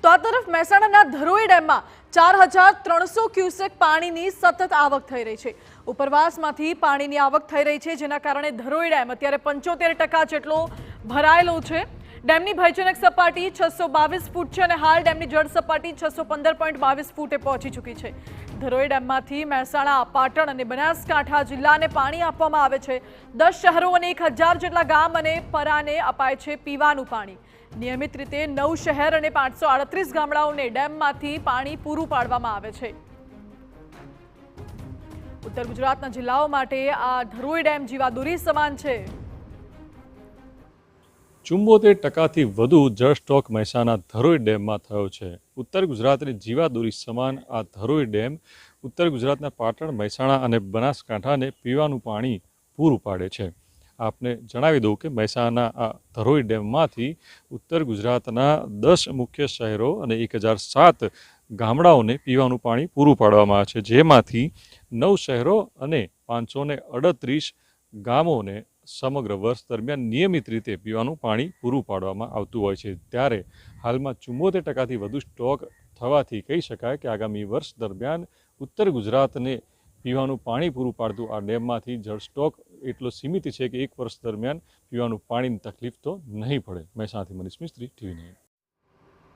તો આ તરફ મહેસાણાના ધરોઈ ડેમમાં 4300 ક્યુસેક પાણીની સતત આવક થઈ રહી છે। ઉપરવાસમાંથી પાણીની આવક થઈ રહી છે, જેના કારણે ધરોઈ ડેમ અત્યારે 75% જેટલો ભરાયેલો છે। ડેમની ભયજનક સપાટી 622 ફૂટ છે અને હાલ ડેમની જળ સપાટી 615.22 ફૂટે પહોંચી ચૂકી છે। ધરોઈ ડેમમાંથી મહેસાણા, પાટણ અને બનાસકાંઠા જિલ્લાને પાણી આપવામાં આવે છે। 10 શહેરો અને 1000 જેટલા ગામ અને પરાને અપાય છે પીવાનું પાણી। નિયમિત રીતે 9 શહેર અને 538 ગામડાઓને ડેમમાંથી પાણી પૂરું પાડવામાં આવે છે। ઉત્તર ગુજરાતના જિલ્લાઓ માટે આ ધરોઈ ડેમ જીવાદોરી સમાન છે। 74% વધુ જળ સ્ટોક મહેસાણા ધરોઈ ડેમમાં થયો છે। ઉત્તર ગુજરાતની જીવાદોરી સમાન આ ધરોઈ ડેમ ઉત્તર ગુજરાતના પાટણ, મહેસાણા અને બનાસકાંઠાને પીવાનું પાણી પૂરું પાડે છે। આપને જણાવી દઉં કે મહેસાણા આ ધરોઈ ડેમમાંથી ઉત્તર ગુજરાતના 10 મુખ્ય શહેરો અને 1007 ગામડાઓને પીવાનું પાણી પૂરું પાડવામાં આવે છે, જેમાંથી 9 શહેરો અને 538 ગામોને સમગ્ર વર્ષ દરમિયાન નિયમિત રીતે પીવાનું પાણી પૂરું પાડવામાં આવતું હોય છે। ત્યારે હાલમાં 74%થી વધુ સ્ટોક થવાથી કહી શકાય કે આગામી વર્ષ દરમિયાન ઉત્તર ગુજરાતને પીવાનું પાણી પૂરું પાડતું આ ડેમમાંથી જળ સ્ટોક એટલો સીમિત છે કે એક વર્ષ દરમિયાન પીવાનું પાણીની તકલીફ તો નહીં પડે। મહેસાણાથી મનીષ મિસ્ત્રી, TV9।